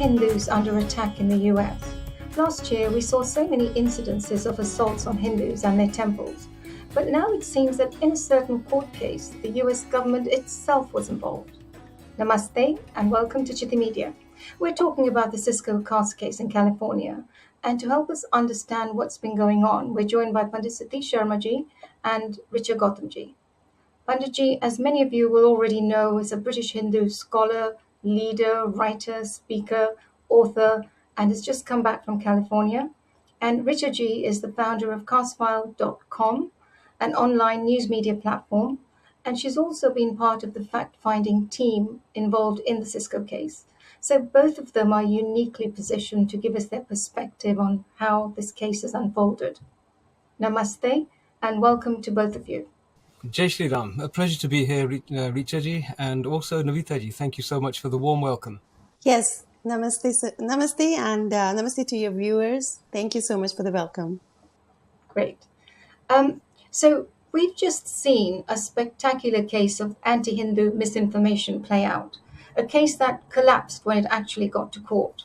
Hindus under attack in the US? Last year, we saw so many incidences of assaults on Hindus and their temples, but now it seems that in a certain court case, the US government itself was involved. Namaste and welcome to Chithi Media. We're talking about the Cisco Caste case in California, and to help us understand what's been going on, we're joined by Pandit Satish Sharma ji and Richa Gautam ji. Panditji, as many of you will already know, is a British Hindu scholar, leader, writer, speaker, author, and has just come back from California. And Richa ji is the founder of castfile.com, an online news media platform, and she's also been part of the fact-finding team involved in the Cisco case. So both of them are uniquely positioned to give us their perspective on how this case has unfolded. Namaste, and welcome to both of you. Jai Shri Ram. A pleasure to be here, Richa ji, and also Navita ji. Thank you so much for the warm welcome. Yes, namaste, and namaste to your viewers. Thank you so much for the welcome. Great. So we've just seen a spectacular case of anti-Hindu misinformation play out, a case that collapsed when it actually got to court.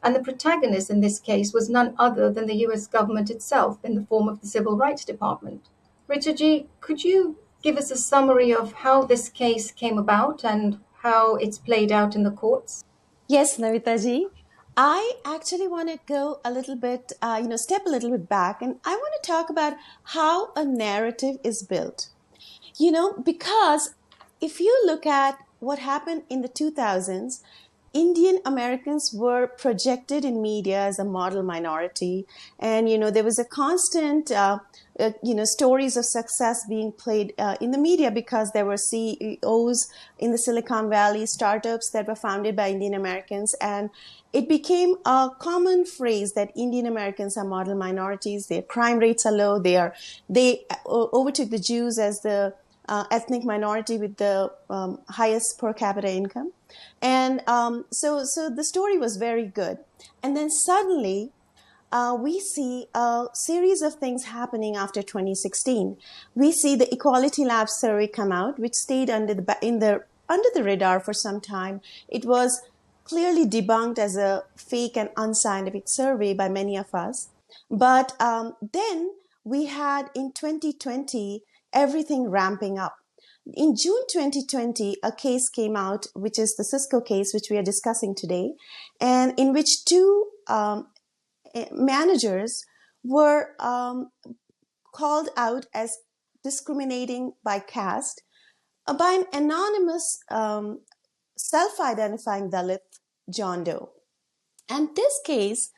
And the protagonist in this case was none other than the US government itself in the form of the Civil Rights Department. Richard ji, could you give us a summary of how this case came about and how it's played out in the courts? Yes, Navita ji. I actually want to go a little bit, step a little bit back, and I want to talk about how a narrative is built. Because if you look at what happened in the 2000s, Indian Americans were projected in media as a model minority. And, there was a constant, stories of success being played in the media because there were CEOs in the Silicon Valley, startups that were founded by Indian Americans. And it became a common phrase that Indian Americans are model minorities. Their crime rates are low. They overtook the Jews as the ethnic minority with the highest per capita income. And so the story was very good. And then suddenly we see a series of things happening after 2016. We see the Equality Lab survey come out, which stayed under the radar for some time. It was clearly debunked as a fake and unscientific survey by many of us. But then we had in 2020 everything ramping up. In June 2020, a case came out, which is the Cisco case, which we are discussing today, and in which two managers were called out as discriminating by caste by an anonymous self-identifying Dalit, John Doe. And this case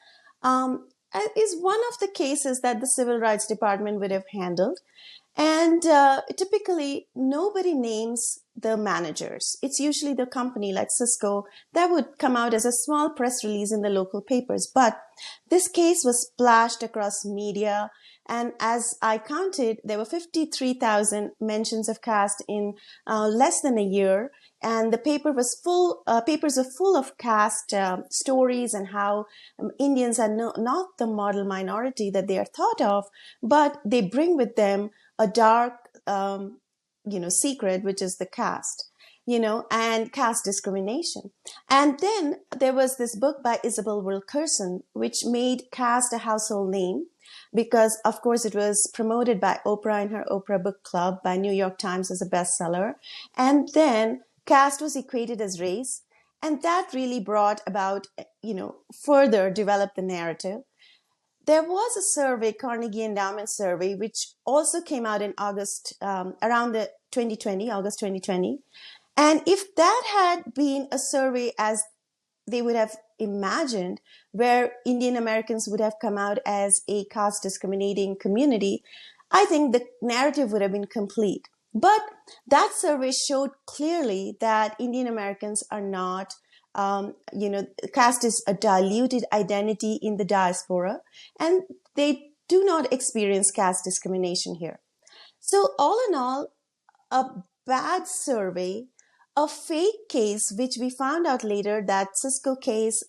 is one of the cases that the Civil Rights Department would have handled. And typically, nobody names the managers. It's usually the company like Cisco that would come out as a small press release in the local papers. But this case was splashed across media. And as I counted, there were 53,000 mentions of caste in less than a year. And the papers are full of caste stories and how Indians are not the model minority that they are thought of, but they bring with them a dark, secret, which is the caste, and caste discrimination. And then there was this book by Isabel Wilkerson, which made caste a household name because, of course, it was promoted by Oprah in her Oprah Book Club, by New York Times as a bestseller. And then caste was equated as race. And that really brought about, further developed the narrative. There was a survey, Carnegie Endowment survey, which also came out in August, around the August 2020. And if that had been a survey as they would have imagined, where Indian Americans would have come out as a caste discriminating community, I think the narrative would have been complete. But that survey showed clearly that Indian Americans are not caste is a diluted identity in the diaspora, and they do not experience caste discrimination here. So all in all, a bad survey, a fake case, which we found out later that Cisco case,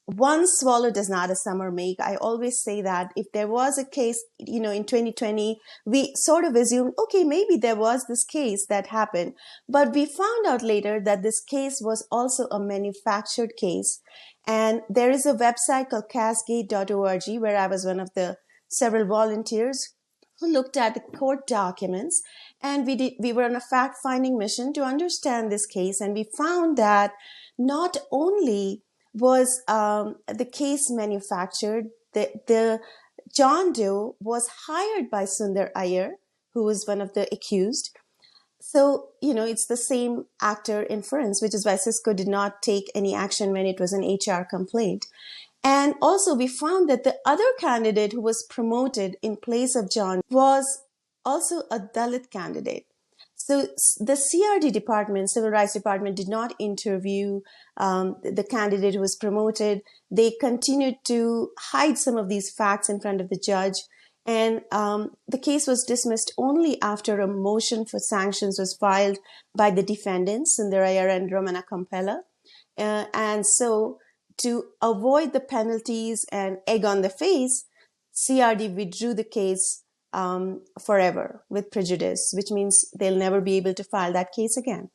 one swallow does not a summer make. I always say that if there was a case, in 2020, we sort of assumed, okay, maybe there was this case that happened. But we found out later that this case was also a manufactured case. And there is a website called castegate.org where I was one of the several volunteers who looked at the court documents, and we were on a fact-finding mission to understand this case, and we found that not only was the case manufactured, the John Doe was hired by Sundar Iyer, who was one of the accused. So, it's the same actor inference, which is why Cisco did not take any action when it was an HR complaint. And also we found that the other candidate who was promoted in place of John was also a Dalit candidate. So the CRD department, Civil Rights Department, did not interview the candidate who was promoted. They continued to hide some of these facts in front of the judge. And the case was dismissed only after a motion for sanctions was filed by the defendants, Sundar Iyer and Ramana Kampela. And so to avoid the penalties and egg on the face, CRD withdrew the case forever with prejudice, which means they'll never be able to file that case again.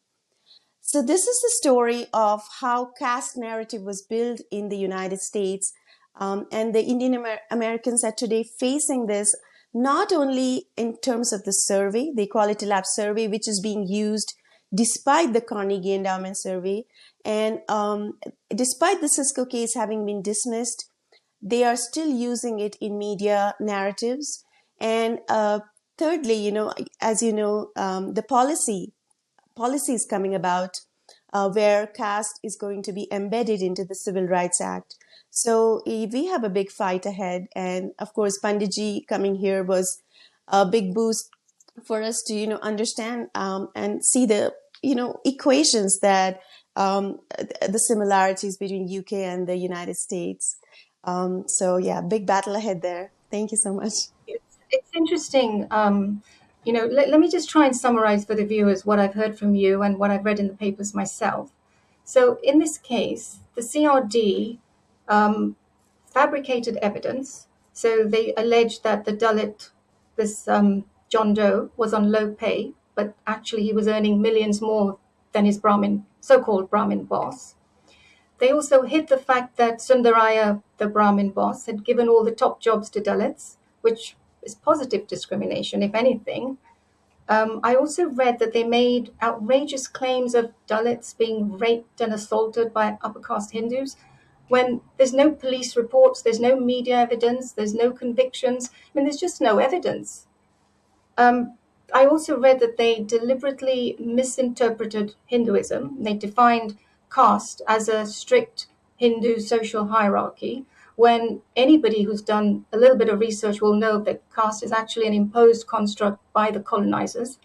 So this is the story of how caste narrative was built in the United States. And the Indian Americans are today facing this, not only in terms of the survey, the Equality Lab survey, which is being used despite the Carnegie Endowment survey. And despite the Cisco case having been dismissed, they are still using it in media narratives. And thirdly, as you know, the policy is coming about where caste is going to be embedded into the Civil Rights Act. So we have a big fight ahead. And of course, Panditji coming here was a big boost for us to, understand and see the, equations that the similarities between UK and the United States. So yeah, big battle ahead there. Thank you so much. It's interesting. Let me just try and summarize for the viewers what I've heard from you and what I've read in the papers myself. So in this case, the CRD fabricated evidence. So they alleged that the Dalit, this John Doe, was on low pay, but actually he was earning millions more than his so-called Brahmin boss. They also hid the fact that Sundar Iyer, the Brahmin boss, had given all the top jobs to Dalits, which is positive discrimination, if anything. I also read that they made outrageous claims of Dalits being raped and assaulted by upper caste Hindus when there's no police reports, there's no media evidence, there's no convictions. There's just no evidence. I also read that they deliberately misinterpreted Hinduism. They defined caste as a strict Hindu social hierarchy, when anybody who's done a little bit of research will know that caste is actually an imposed construct by the colonizers.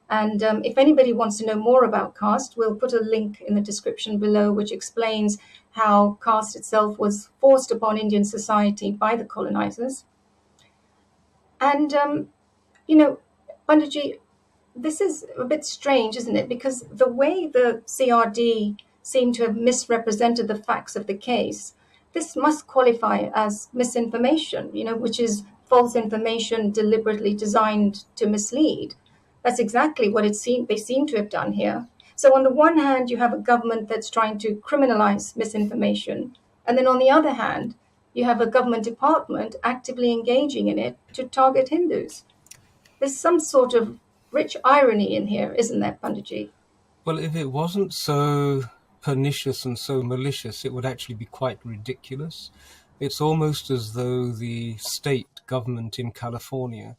And if anybody wants to know more about caste, we'll put a link in the description below which explains how caste itself was forced upon Indian society by the colonizers. And, Panditji, this is a bit strange, isn't it? Because the way the CRD seemed to have misrepresented the facts of the case, this must qualify as misinformation, which is false information deliberately designed to mislead. That's exactly what they seem to have done here. So on the one hand, you have a government that's trying to criminalize misinformation. And then on the other hand, you have a government department actively engaging in it to target Hindus. There's some sort of rich irony in here, isn't there, Panditji? Well, if it wasn't so pernicious and so malicious, it would actually be quite ridiculous. It's almost as though the state government in California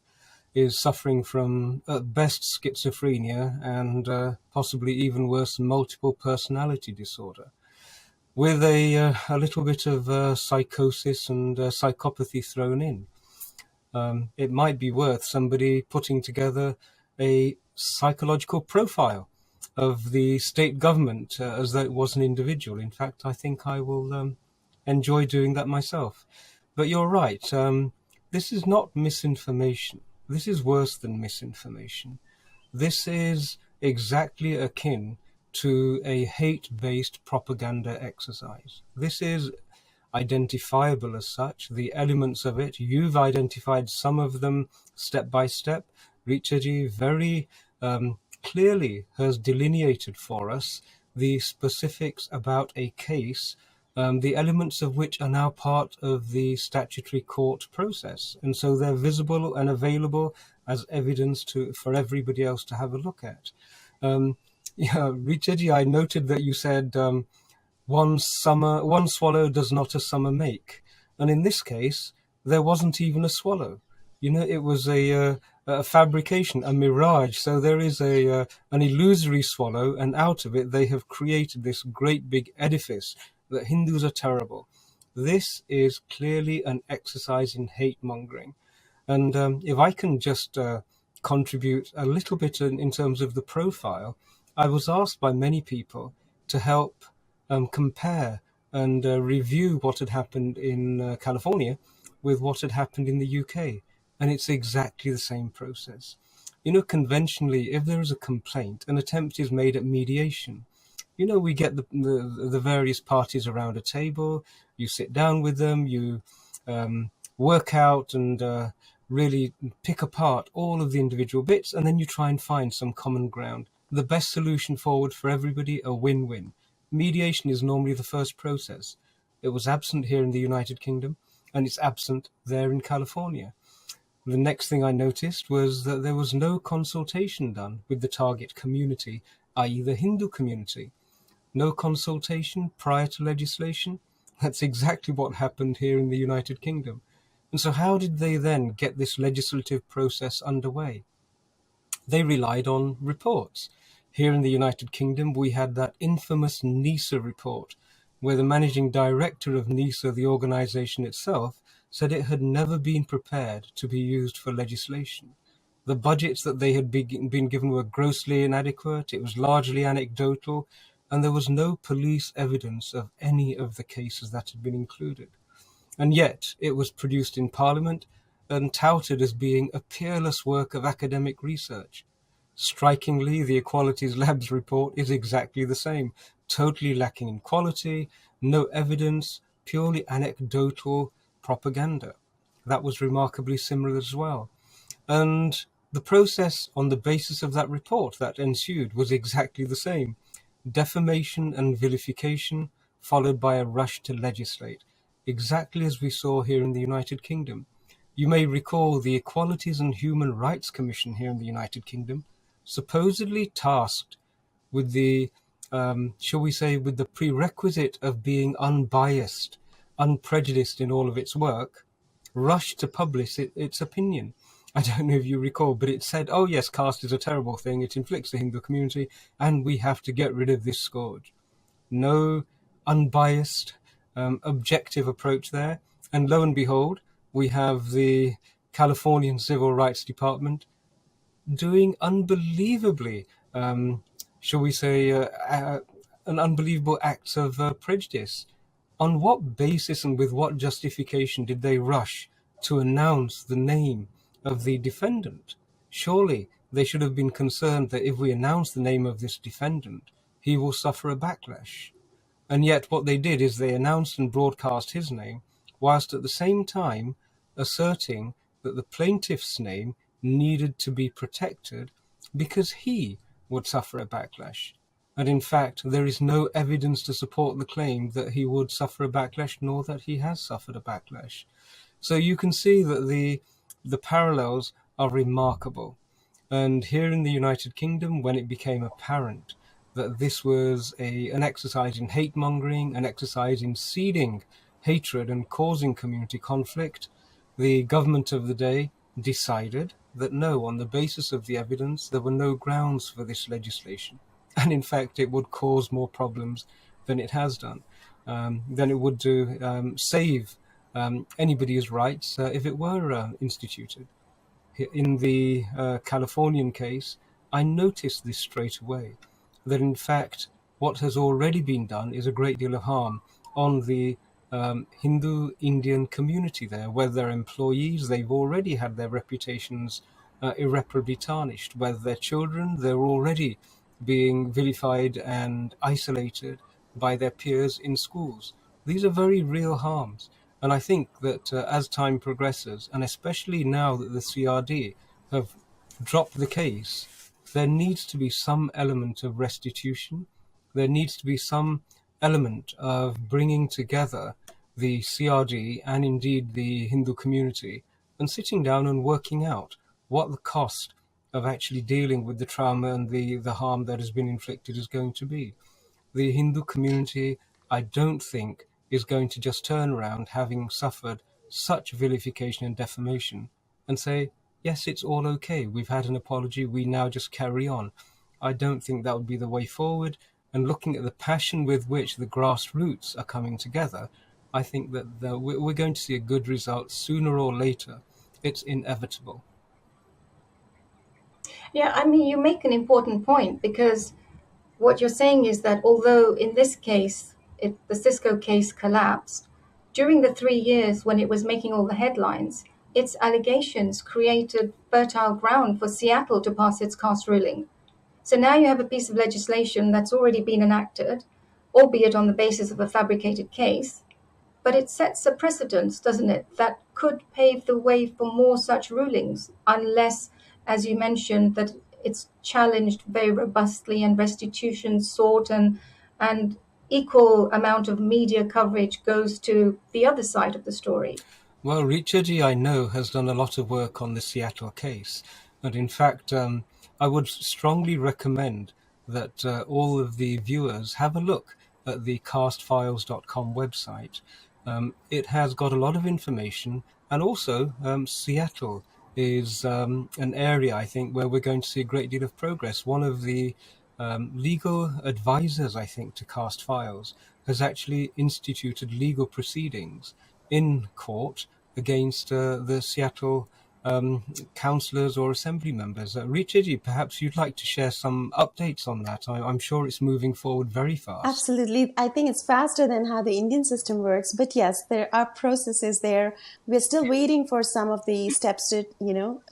is suffering from, at best, schizophrenia and possibly even worse, multiple personality disorder, with a little bit of psychosis and psychopathy thrown in. It might be worth somebody putting together a psychological profile of the state government as though it was an individual. In fact, I think I will enjoy doing that myself. But you're right. This is not misinformation. This is worse than misinformation. This is exactly akin to a hate-based propaganda exercise. This is identifiable as such, the elements of it. You've identified some of them step by step. Richa very clearly has delineated for us the specifics about a case the elements of which are now part of the statutory court process. And so they're visible and available as evidence for everybody else to have a look at. Yeah, Richa, I noted that you said one swallow does not a summer make. And in this case, there wasn't even a swallow. It was a fabrication, a mirage. So there is an illusory swallow, and out of it they have created this great big edifice that Hindus are terrible. This is clearly an exercise in hate mongering. And if I can just contribute a little bit in terms of the profile, I was asked by many people to help compare and review what had happened in California with what had happened in the UK. And it's exactly the same process. Conventionally, if there is a complaint, an attempt is made at mediation. We get the various parties around a table, you sit down with them, you work out and really pick apart all of the individual bits, and then you try and find some common ground. The best solution forward for everybody, a win-win. Mediation is normally the first process. It was absent here in the United Kingdom, and it's absent there in California. The next thing I noticed was that there was no consultation done with the target community, i.e. the Hindu community. No consultation prior to legislation. That's exactly what happened here in the United Kingdom. And so how did they then get this legislative process underway? They relied on reports. Here in the United Kingdom, we had that infamous NISA report, where the managing director of NISA, the organization itself, said it had never been prepared to be used for legislation. The budgets that they had been given were grossly inadequate, it was largely anecdotal, and there was no police evidence of any of the cases that had been included. And yet it was produced in Parliament and touted as being a peerless work of academic research. Strikingly, the Equalities Labs report is exactly the same, totally lacking in quality, no evidence, purely anecdotal propaganda. That was remarkably similar as well. And the process on the basis of that report that ensued was exactly the same. Defamation and vilification, followed by a rush to legislate, exactly as we saw here in the United Kingdom. You may recall the Equalities and Human Rights Commission here in the United Kingdom, supposedly tasked with the, shall we say, with the prerequisite of being unbiased, unprejudiced in all of its work, rushed to publish its opinion. I don't know if you recall, but it said, oh yes, caste is a terrible thing, it inflicts the Hindu community, and we have to get rid of this scourge. No unbiased, objective approach there. And lo and behold, we have the Californian Civil Rights Department doing unbelievably, shall we say, an unbelievable acts of prejudice. On what basis and with what justification did they rush to announce the name of the defendant? Surely they should have been concerned that if we announce the name of this defendant, he will suffer a backlash. And yet what they did is they announced and broadcast his name, whilst at the same time asserting that the plaintiff's name needed to be protected because he would suffer a backlash. And in fact, there is no evidence to support the claim that he would suffer a backlash, nor that he has suffered a backlash. So you can see that the parallels are remarkable. And here in the United Kingdom, when it became apparent that this was an exercise in hate mongering, an exercise in seeding hatred and causing community conflict, the government of the day decided that no, on the basis of the evidence, there were no grounds for this legislation. And in fact, it would cause more problems than it has done, than it would do save anybody's rights if it were instituted. In the Californian case, I noticed this straight away, that in fact, what has already been done is a great deal of harm on the Hindu Indian community there, where their employees, they've already had their reputations irreparably tarnished, whether their children, they're already being vilified and isolated by their peers in schools. These are very real harms. And I think that as time progresses, and especially now that the CRD have dropped the case, there needs to be some element of restitution. There needs to be some element of bringing together the CRD and indeed the Hindu community and sitting down and working out what the cost of actually dealing with the trauma and the harm that has been inflicted is going to be. The Hindu community, I don't think, is going to just turn around, having suffered such vilification and defamation, and say, yes, it's all okay, we've had an apology, we now just carry on. I don't think that would be the way forward. And looking at the passion with which the grassroots are coming together, I think that we're going to see a good result sooner or later. It's inevitable. Yeah, I mean, you make an important point because what you're saying is that although in this case, the Cisco case collapsed, during the 3 years when it was making all the headlines, its allegations created fertile ground for Seattle to pass its Caste ruling. So now you have a piece of legislation that's already been enacted, albeit on the basis of a fabricated case, but it sets a precedent, doesn't it, that could pave the way for more such rulings, unless, as you mentioned, that it's challenged very robustly and restitution sought and equal amount of media coverage goes to the other side of the story. Well, Richa ji, I know, has done a lot of work on the Seattle case. And in fact, I would strongly recommend that all of the viewers have a look at the castfiles.com website. It has got a lot of information, and also Seattle is an area, I think, where we're going to see a great deal of progress. One of the legal advisors, I think, to Cast Files has actually instituted legal proceedings in court against the Seattle councillors or assembly members. Richa, perhaps you'd like to share some updates on that. I'm sure it's moving forward very fast. Absolutely. I think it's faster than how the Indian system works. But yes, there are processes there. We're still waiting for some of the steps to,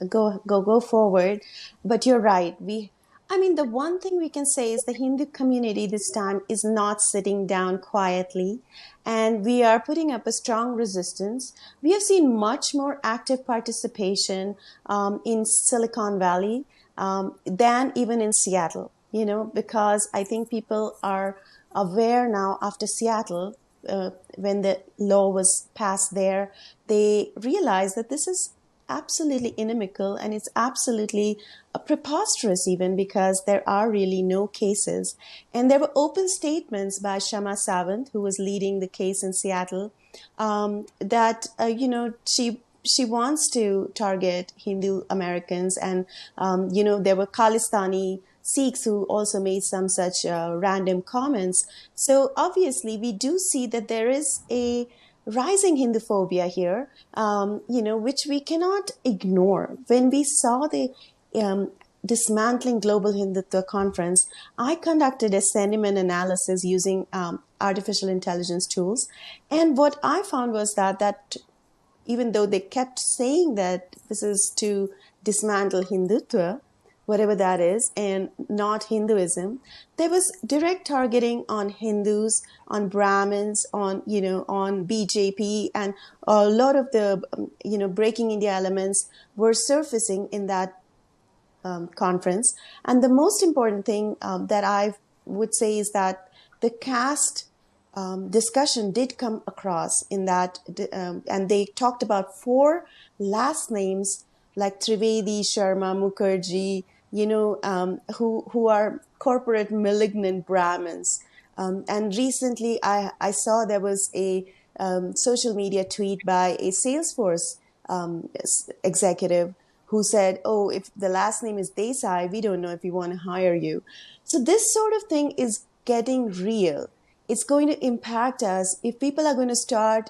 go forward. But you're right. The one thing we can say is the Hindu community this time is not sitting down quietly, and we are putting up a strong resistance. We have seen much more active participation in Silicon Valley than even in Seattle, because I think people are aware now after Seattle, when the law was passed there, they realized that this is absolutely inimical, and it's absolutely preposterous even, because there are really no cases. And there were open statements by Shama Sawant, who was leading the case in Seattle, that she wants to target Hindu Americans, and there were Khalistani Sikhs who also made some such random comments. So obviously we do see that there is a rising Hinduphobia here, which we cannot ignore. When we saw the Dismantling Global Hindutva conference, I conducted a sentiment analysis using artificial intelligence tools. And what I found was that even though they kept saying that this is to dismantle Hindutva, whatever that is, and not Hinduism, there was direct targeting on Hindus, on Brahmins, on BJP, and a lot of the Breaking India elements were surfacing in that conference. And the most important thing that I would say is that the caste discussion did come across in that, and they talked about 4 last names like Trivedi, Sharma, Mukherjee, who are corporate malignant Brahmins. And recently I saw there was a social media tweet by a Salesforce executive who said, oh, if the last name is Desai, we don't know if we want to hire you. So this sort of thing is getting real. It's going to impact us if people are going to start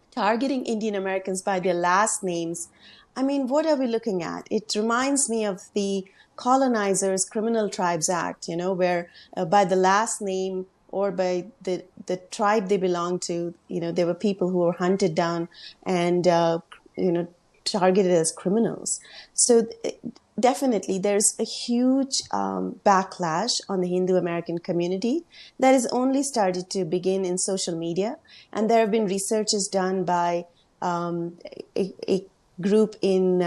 targeting Indian Americans by their last names. I mean, what are we looking at? It reminds me of the Colonizers Criminal Tribes Act, where by the last name or by the tribe they belong to, there were people who were hunted down and, targeted as criminals. So definitely there's a huge backlash on the Hindu American community that has only started to begin in social media. And there have been researches done by a group in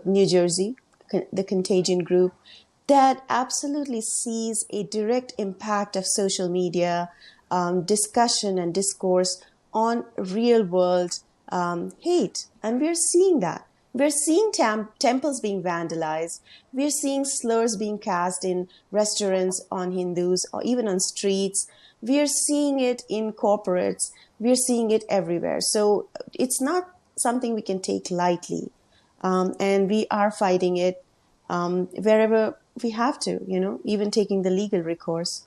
New Jersey, the Contagion Group, that absolutely sees a direct impact of social media, discussion and discourse on real world hate. And we're seeing that. We're seeing temples being vandalized. We're seeing slurs being cast in restaurants on Hindus or even on streets. We're seeing it in corporates. We're seeing it everywhere. So it's not something we can take lightly. And we are fighting it wherever we have to, even taking the legal recourse.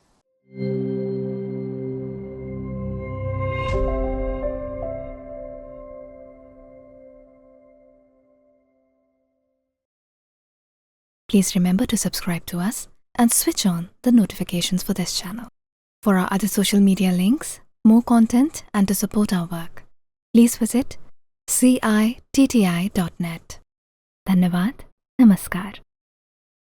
Please remember to subscribe to us and switch on the notifications for this channel. For our other social media links, more content, and to support our work, please visit citti.net. Dhanyavad. Namaskar.